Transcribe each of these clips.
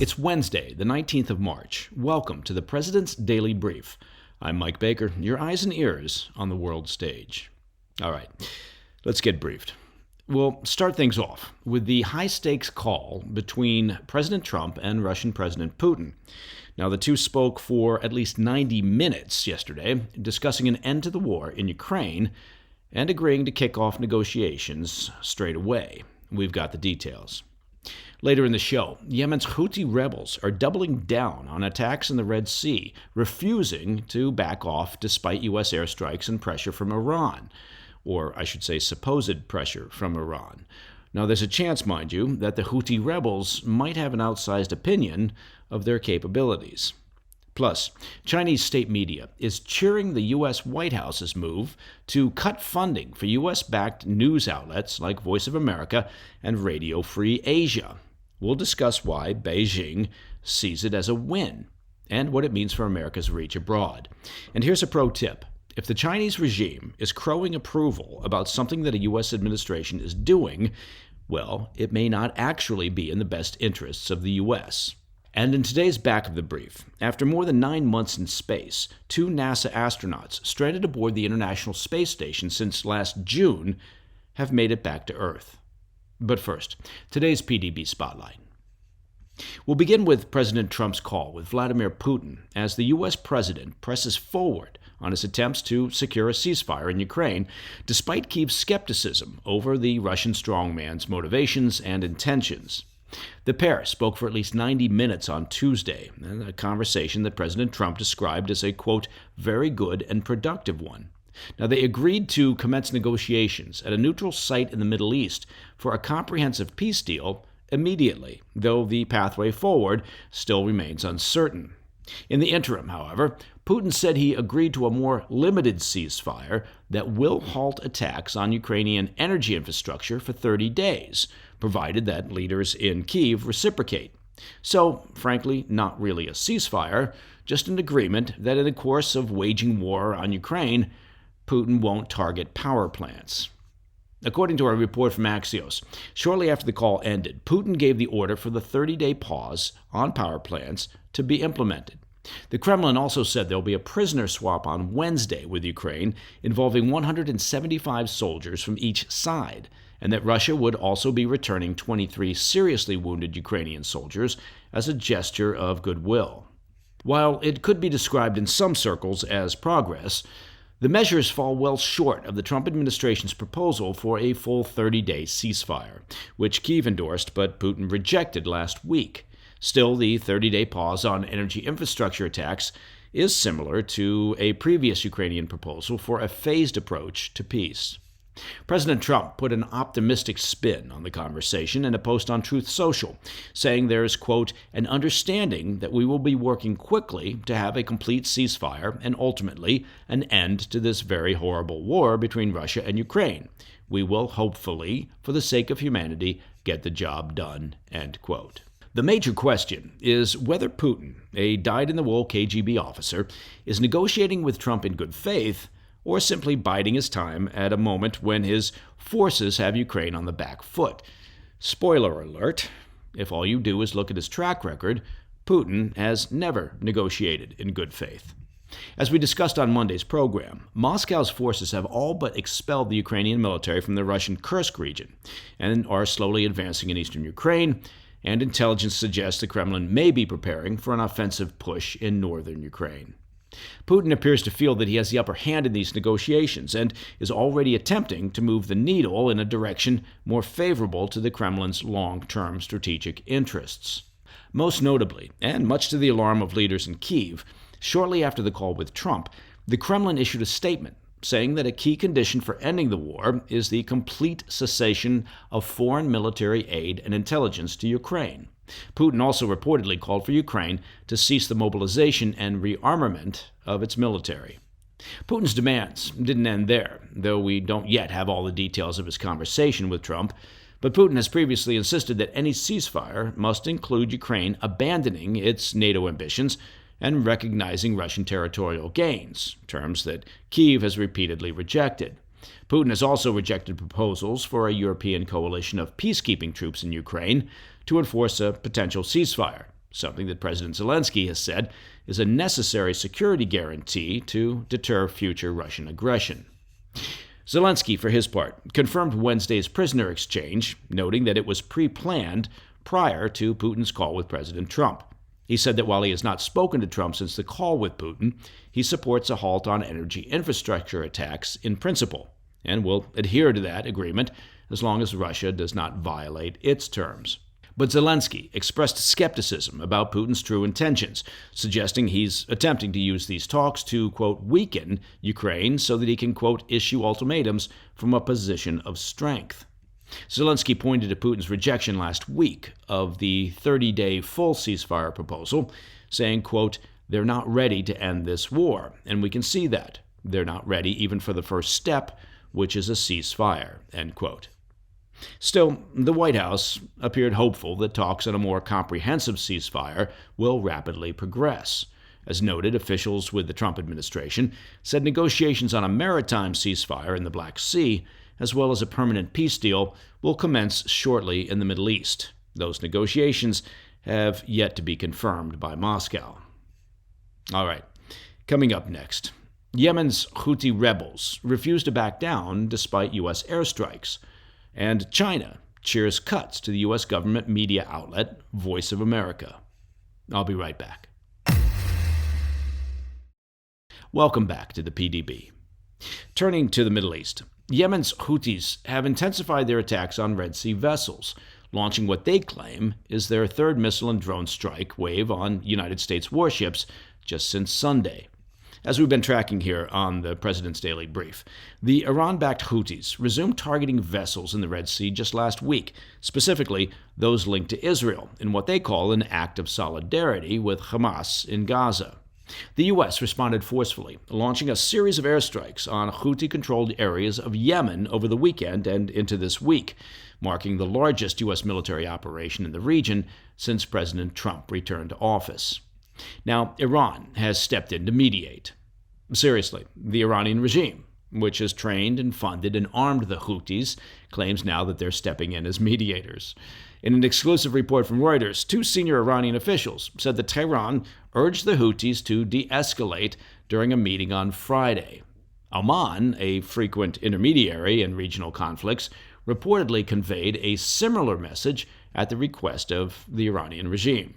It's Wednesday, the 19th of March. Welcome to the President's Daily Brief. I'm Mike Baker, your eyes and ears on the world stage. All right, let's get briefed. We'll start things off with the high-stakes call between President Trump and Russian President Putin. Now, the two spoke for at least 90 minutes yesterday, discussing an end to the war in Ukraine and agreeing to kick off negotiations straight away. We've got the details. Later in the show, Yemen's Houthi rebels are doubling down on attacks in the Red Sea, refusing to back off despite U.S. airstrikes and pressure from Iran. Or I should say supposed pressure from Iran. Now, there's a chance, mind you, that the Houthi rebels might have an outsized opinion of their capabilities. Plus, Chinese state media is cheering the U.S. White House's move to cut funding for U.S.-backed news outlets like Voice of America and Radio Free Asia. We'll discuss why Beijing sees it as a win and what it means for America's reach abroad. And here's a pro tip. If the Chinese regime is crowing approval about something that a U.S. administration is doing, well, it may not actually be in the best interests of the U.S. And in today's back of the brief, after more than 9 months in space, 2 NASA astronauts stranded aboard the International Space Station since last June have made it back to Earth. But first, today's PDB Spotlight. We'll begin with President Trump's call with Vladimir Putin as the U.S. president presses forward on his attempts to secure a ceasefire in Ukraine, despite Kyiv's skepticism over the Russian strongman's motivations and intentions. The pair spoke for at least 90 minutes on Tuesday, a conversation that President Trump described as a, quote, very good and productive one. Now, they agreed to commence negotiations at a neutral site in the Middle East for a comprehensive peace deal immediately, though the pathway forward still remains uncertain. In the interim, however, Putin said he agreed to a more limited ceasefire that will halt attacks on Ukrainian energy infrastructure for 30 days, provided that leaders in Kyiv reciprocate. So, frankly, not really a ceasefire, just an agreement that in the course of waging war on Ukraine, Putin won't target power plants. According to a report from Axios, shortly after the call ended, Putin gave the order for the 30-day pause on power plants to be implemented. The Kremlin also said there will be a prisoner swap on Wednesday with Ukraine involving 175 soldiers from each side, and that Russia would also be returning 23 seriously wounded Ukrainian soldiers as a gesture of goodwill. While it could be described in some circles as progress, the measures fall well short of the Trump administration's proposal for a full 30-day ceasefire, which Kyiv endorsed but Putin rejected last week. Still, the 30-day pause on energy infrastructure attacks is similar to a previous Ukrainian proposal for a phased approach to peace. President Trump put an optimistic spin on the conversation in a post on Truth Social, saying there's, quote, an understanding that we will be working quickly to have a complete ceasefire and ultimately an end to this very horrible war between Russia and Ukraine. We will hopefully, for the sake of humanity, get the job done, end quote. The major question is whether Putin, a dyed-in-the-wool KGB officer, is negotiating with Trump in good faith or simply biding his time at a moment when his forces have Ukraine on the back foot. Spoiler alert, if all you do is look at his track record, Putin has never negotiated in good faith. As we discussed on Monday's program, Moscow's forces have all but expelled the Ukrainian military from the Russian Kursk region and are slowly advancing in eastern Ukraine, and intelligence suggests the Kremlin may be preparing for an offensive push in northern Ukraine. Putin appears to feel that he has the upper hand in these negotiations and is already attempting to move the needle in a direction more favorable to the Kremlin's long-term strategic interests. Most notably, and much to the alarm of leaders in Kyiv, shortly after the call with Trump, the Kremlin issued a statement saying that a key condition for ending the war is the complete cessation of foreign military aid and intelligence to Ukraine. Putin also reportedly called for Ukraine to cease the mobilization and rearmament of its military. Putin's demands didn't end there, though we don't yet have all the details of his conversation with Trump, but Putin has previously insisted that any ceasefire must include Ukraine abandoning its NATO ambitions and recognizing Russian territorial gains, terms that Kyiv has repeatedly rejected. Putin has also rejected proposals for a European coalition of peacekeeping troops in Ukraine to enforce a potential ceasefire, something that President Zelensky has said is a necessary security guarantee to deter future Russian aggression. Zelensky, for his part, confirmed Wednesday's prisoner exchange, noting that it was pre-planned prior to Putin's call with President Trump. He said that while he has not spoken to Trump since the call with Putin, he supports a halt on energy infrastructure attacks in principle and will adhere to that agreement as long as Russia does not violate its terms. But Zelensky expressed skepticism about Putin's true intentions, suggesting he's attempting to use these talks to, quote, weaken Ukraine so that he can, quote, issue ultimatums from a position of strength. Zelensky pointed to Putin's rejection last week of the 30-day full ceasefire proposal, saying, quote, they're not ready to end this war, and we can see that. They're not ready even for the first step, which is a ceasefire, end quote. Still, the White House appeared hopeful that talks on a more comprehensive ceasefire will rapidly progress. As noted, officials with the Trump administration said negotiations on a maritime ceasefire in the Black Sea, as well as a permanent peace deal, will commence shortly in the Middle East. Those negotiations have yet to be confirmed by Moscow. All right, coming up next. Yemen's Houthi rebels refuse to back down despite U.S. airstrikes. And China cheers cuts to the U.S. government media outlet, Voice of America. I'll be right back. Welcome back to the PDB. Turning to the Middle East, Yemen's Houthis have intensified their attacks on Red Sea vessels, launching what they claim is their third missile and drone strike wave on United States warships just since Sunday. As we've been tracking here on the President's Daily Brief, the Iran-backed Houthis resumed targeting vessels in the Red Sea just last week, specifically those linked to Israel, in what they call an act of solidarity with Hamas in Gaza. The U.S. responded forcefully, launching a series of airstrikes on Houthi-controlled areas of Yemen over the weekend and into this week, marking the largest U.S. military operation in the region since President Trump returned to office. Now, Iran has stepped in to mediate. Seriously, the Iranian regime, which has trained and funded and armed the Houthis, claims now that they're stepping in as mediators. In an exclusive report from Reuters, two senior Iranian officials said that Tehran urged the Houthis to de-escalate during a meeting on Friday. Oman, a frequent intermediary in regional conflicts, reportedly conveyed a similar message at the request of the Iranian regime.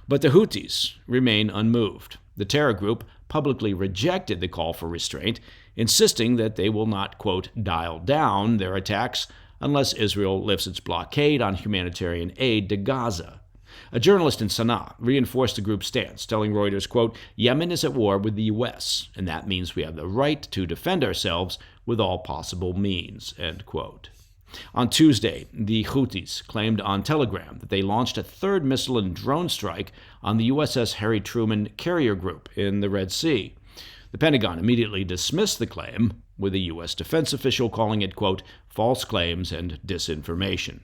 But the Houthis remain unmoved. The terror group publicly rejected the call for restraint, insisting that they will not, quote, dial down their attacks unless Israel lifts its blockade on humanitarian aid to Gaza. A journalist in Sana'a reinforced the group's stance, telling Reuters, quote, Yemen is at war with the U.S., and that means we have the right to defend ourselves with all possible means, end quote. On Tuesday, the Houthis claimed on Telegram that they launched a third missile and drone strike on the USS Harry Truman carrier group in the Red Sea. The Pentagon immediately dismissed the claim, with a U.S. defense official calling it, quote, false claims and disinformation.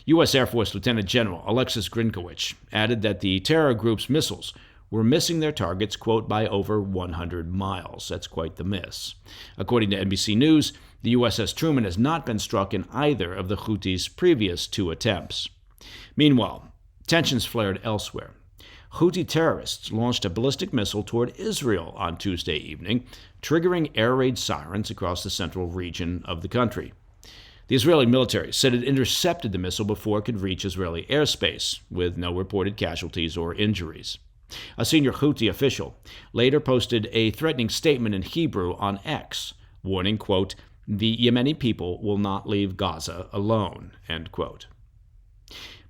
U.S. Air Force Lieutenant General Alexis Grinkowicz added that the terror group's missiles were missing their targets, quote, by over 100 miles. That's quite the miss. According to NBC News, the USS Truman has not been struck in either of the Houthis' previous two attempts. Meanwhile, tensions flared elsewhere. Houthi terrorists launched a ballistic missile toward Israel on Tuesday evening, triggering air raid sirens across the central region of the country. The Israeli military said it intercepted the missile before it could reach Israeli airspace, with no reported casualties or injuries. A senior Houthi official later posted a threatening statement in Hebrew on X, warning, quote, the Yemeni people will not leave Gaza alone, end quote.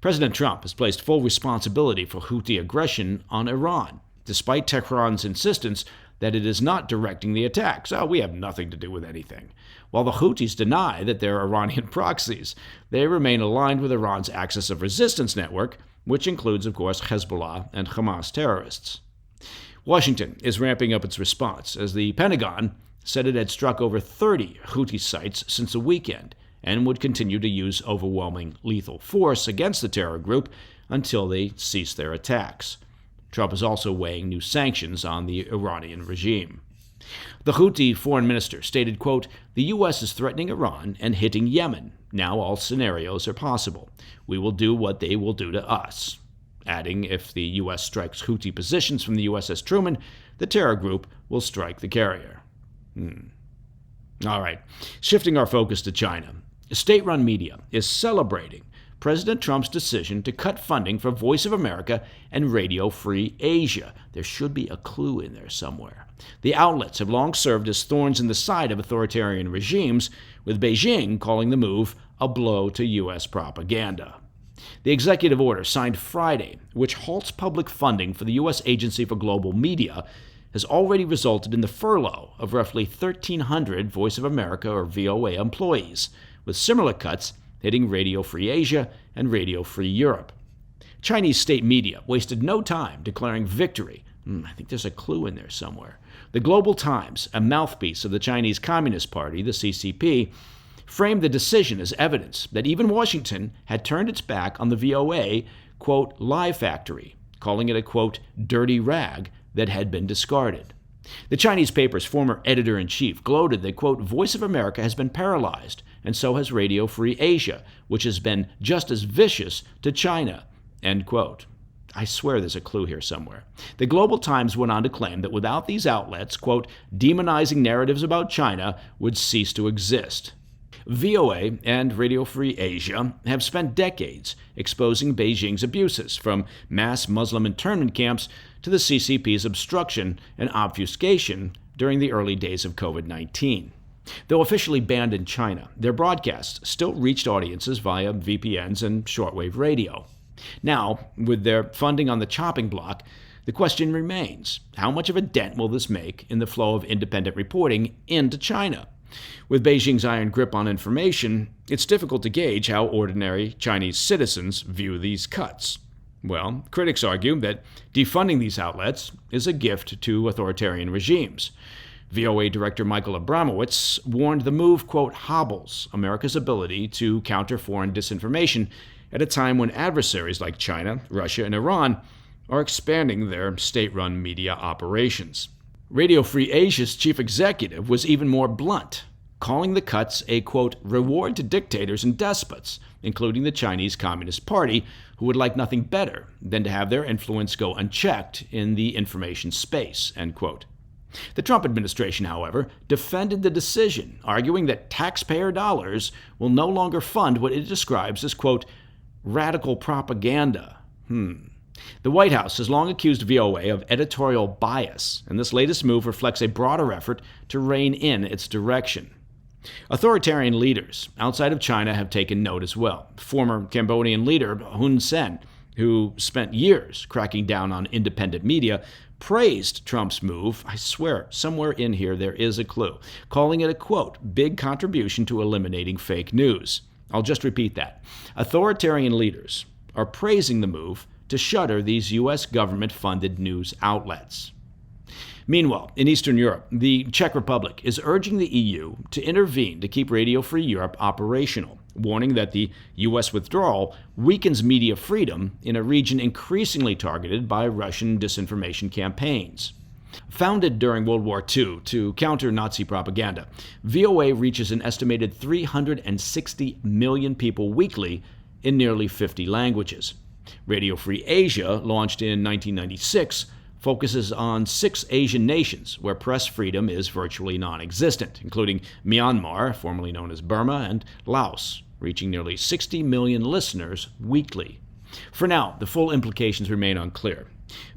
President Trump has placed full responsibility for Houthi aggression on Iran, despite Tehran's insistence that it is not directing the attacks. Oh, we have nothing to do with anything. While the Houthis deny that they're Iranian proxies, they remain aligned with Iran's Axis of Resistance network, which includes, of course, Hezbollah and Hamas terrorists. Washington is ramping up its response, as the Pentagon said it had struck over 30 Houthi sites since the weekend and would continue to use overwhelming lethal force against the terror group until they cease their attacks. Trump is also weighing new sanctions on the Iranian regime. The Houthi foreign minister stated, quote, the U.S. is threatening Iran and hitting Yemen. Now all scenarios are possible. We will do what they will do to us. adding if the U.S. strikes Houthi positions from the USS Truman, the terror group will strike the carrier. All right, shifting our focus to China. State-run media is celebrating President Trump's decision to cut funding for Voice of America and Radio Free Asia. There should be a clue in there somewhere. The outlets have long served as thorns in the side of authoritarian regimes, with Beijing calling the move a blow to U.S. propaganda. The executive order signed Friday, which halts public funding for the U.S. Agency for Global Media, has already resulted in the furlough of roughly 1,300 Voice of America or VOA employees, with similar cuts hitting Radio Free Asia and Radio Free Europe. Chinese state media wasted no time declaring victory. I think there's a clue in there somewhere. The Global Times, a mouthpiece of the Chinese Communist Party, the CCP, framed the decision as evidence that even Washington had turned its back on the VOA, quote, lie factory, calling it a, quote, dirty rag that had been discarded. The Chinese paper's former editor-in-chief gloated that, quote, Voice of America has been paralyzed, and so has Radio Free Asia, which has been just as vicious to China, end quote. I swear there's a clue here somewhere. The Global Times went on to claim that without these outlets, quote, demonizing narratives about China would cease to exist. VOA and Radio Free Asia have spent decades exposing Beijing's abuses, from mass Muslim internment camps to the CCP's obstruction and obfuscation during the early days of COVID-19. Though officially banned in China, their broadcasts still reached audiences via VPNs and shortwave radio. Now, with their funding on the chopping block, the question remains, how much of a dent will this make in the flow of independent reporting into China? With Beijing's iron grip on information, it's difficult to gauge how ordinary Chinese citizens view these cuts. Well, critics argue that defunding these outlets is a gift to authoritarian regimes. VOA Director Michael Abramowitz warned the move, quote, hobbles America's ability to counter foreign disinformation at a time when adversaries like China, Russia, and Iran are expanding their state-run media operations. Radio Free Asia's chief executive was even more blunt, calling the cuts a, quote, reward to dictators and despots, including the Chinese Communist Party, who would like nothing better than to have their influence go unchecked in the information space, end quote. The Trump administration, however, defended the decision, arguing that taxpayer dollars will no longer fund what it describes as, quote, radical propaganda. The White House has long accused VOA of editorial bias, and this latest move reflects a broader effort to rein in its direction. Authoritarian leaders outside of China have taken note as well. Former Cambodian leader Hun Sen, who spent years cracking down on independent media, praised Trump's move. I swear, somewhere in here there is a clue, calling it a, quote, big contribution to eliminating fake news. I'll just repeat that. Authoritarian leaders are praising the move to shutter these U.S. government-funded news outlets. Meanwhile, in Eastern Europe, the Czech Republic is urging the EU to intervene to keep Radio Free Europe operational, warning that the U.S. withdrawal weakens media freedom in a region increasingly targeted by Russian disinformation campaigns. Founded during World War II to counter Nazi propaganda, VOA reaches an estimated 360 million people weekly in nearly 50 languages. Radio Free Asia, launched in 1996, focuses on 6 Asian nations where press freedom is virtually non-existent, including Myanmar, formerly known as Burma, and Laos, reaching nearly 60 million listeners weekly. For now, the full implications remain unclear.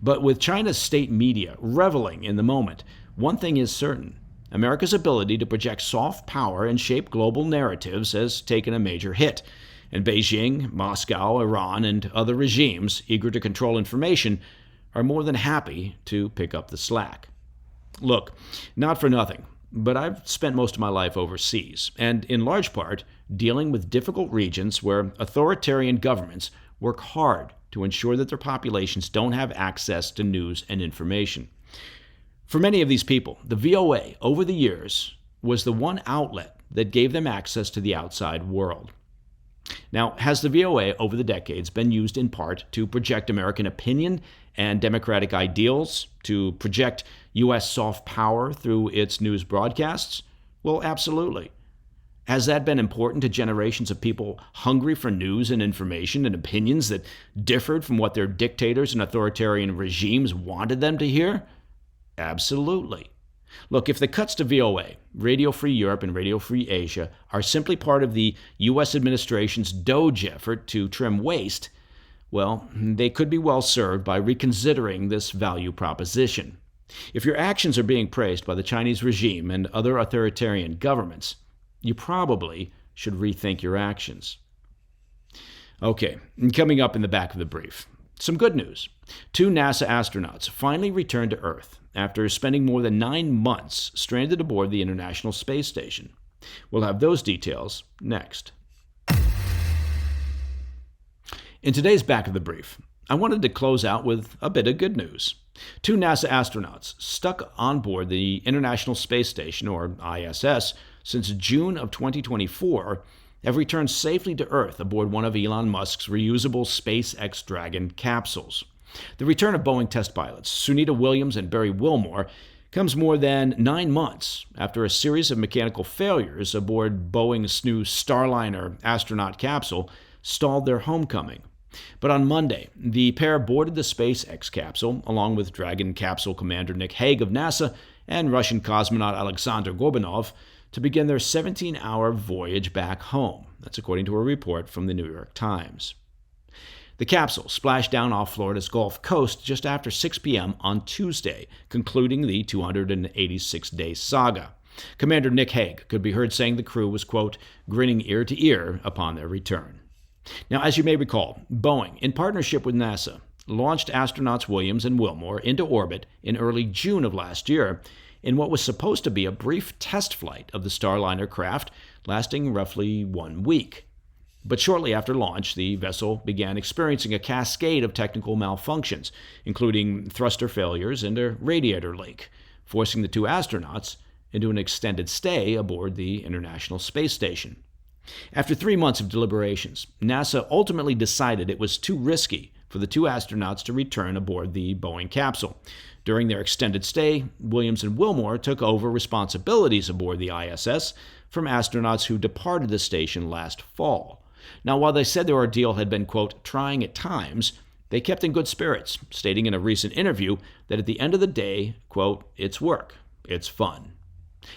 But with China's state media reveling in the moment, one thing is certain. America's ability to project soft power and shape global narratives has taken a major hit, and Beijing, Moscow, Iran, and other regimes eager to control information are more than happy to pick up the slack. Look, not for nothing, but I've spent most of my life overseas, and in large part dealing with difficult regions where authoritarian governments work hard to ensure that their populations don't have access to news and information. For many of these people, the VOA, over the years, was the one outlet that gave them access to the outside world. Now, has the VOA over the decades been used in part to project American opinion and democratic ideals, to project U.S. soft power through its news broadcasts? Well, absolutely. Has that been important to generations of people hungry for news and information and opinions that differed from what their dictators and authoritarian regimes wanted them to hear? Absolutely. Look, if the cuts to VOA, Radio Free Europe, and Radio Free Asia are simply part of the U.S. administration's DOGE effort to trim waste, well, they could be well served by reconsidering this value proposition. If your actions are being praised by the Chinese regime and other authoritarian governments, you probably should rethink your actions. Okay, coming up in the back of the brief, some good news. 2 NASA astronauts finally returned to Earth after spending more than 9 months stranded aboard the International Space Station. We'll have those details next. In today's back of the brief, I wanted to close out with a bit of good news. 2 NASA astronauts stuck on board the International Space Station, or ISS, since June of 2024 have returned safely to Earth aboard one of Elon Musk's reusable SpaceX Dragon capsules. The return of Boeing test pilots Sunita Williams and Barry Wilmore comes more than 9 months after a series of mechanical failures aboard Boeing's new Starliner astronaut capsule stalled their homecoming. But on Monday, the pair boarded the SpaceX capsule, along with Dragon capsule commander Nick Hague of NASA and Russian cosmonaut Alexander Gorbanov, to begin their 17-hour voyage back home. That's according to a report from the New York Times. The capsule splashed down off Florida's Gulf Coast just after 6 p.m. on Tuesday, concluding the 286-day saga. Commander Nick Hague could be heard saying the crew was, quote, grinning ear to ear upon their return. Now, as you may recall, Boeing, in partnership with NASA, launched astronauts Williams and Wilmore into orbit in early June of last year in what was supposed to be a brief test flight of the Starliner craft lasting roughly 1 week. But shortly after launch, the vessel began experiencing a cascade of technical malfunctions, including thruster failures and a radiator leak, forcing the 2 astronauts into an extended stay aboard the International Space Station. After 3 months of deliberations, NASA ultimately decided it was too risky for the 2 astronauts to return aboard the Boeing capsule. During their extended stay, Williams and Wilmore took over responsibilities aboard the ISS from astronauts who departed the station last fall. Now, while they said their ordeal had been, quote, trying at times, they kept in good spirits, stating in a recent interview that at the end of the day, quote, it's work, it's fun.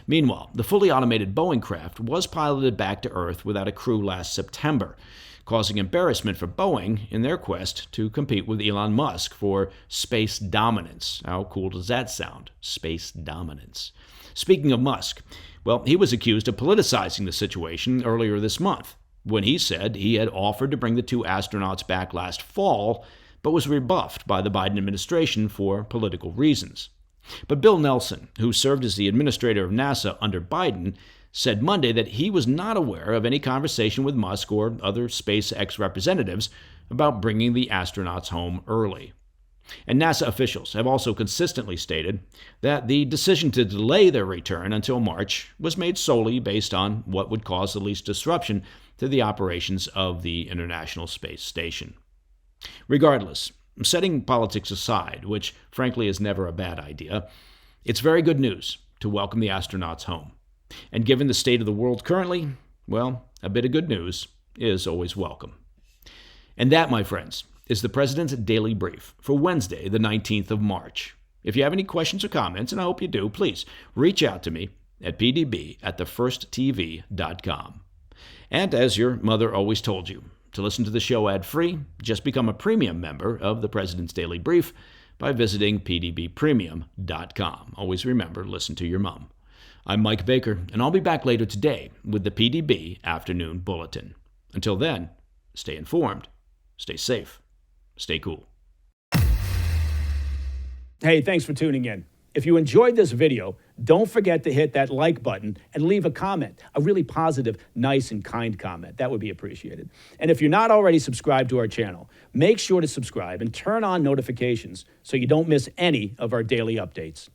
Meanwhile, the fully automated Boeing craft was piloted back to Earth without a crew last September, causing embarrassment for Boeing in their quest to compete with Elon Musk for space dominance. How cool does that sound? Space dominance. Speaking of Musk, well, he was accused of politicizing the situation earlier this month when he said he had offered to bring the 2 astronauts back last fall, but was rebuffed by the Biden administration for political reasons. But Bill Nelson, who served as the administrator of NASA under Biden, said Monday that he was not aware of any conversation with Musk or other SpaceX representatives about bringing the astronauts home early. And NASA officials have also consistently stated that the decision to delay their return until March was made solely based on what would cause the least disruption to the operations of the International Space Station. Regardless, setting politics aside, which frankly is never a bad idea, it's very good news to welcome the astronauts home. And given the state of the world currently, well, a bit of good news is always welcome. And that, my friends, is the President's Daily Brief for Wednesday, the 19th of March. If you have any questions or comments, and I hope you do, please reach out to me at pdb@thefirsttv.com. And as your mother always told you, to listen to the show ad-free, just become a premium member of the President's Daily Brief by visiting pdbpremium.com. Always remember, listen to your mom. I'm Mike Baker, and I'll be back later today with the PDB Afternoon Bulletin. Until then, stay informed, stay safe, stay cool. Hey, thanks for tuning in. If you enjoyed this video, don't forget to hit that like button and leave a comment, a really positive, nice, and kind comment. That would be appreciated. And if you're not already subscribed to our channel, make sure to subscribe and turn on notifications so you don't miss any of our daily updates.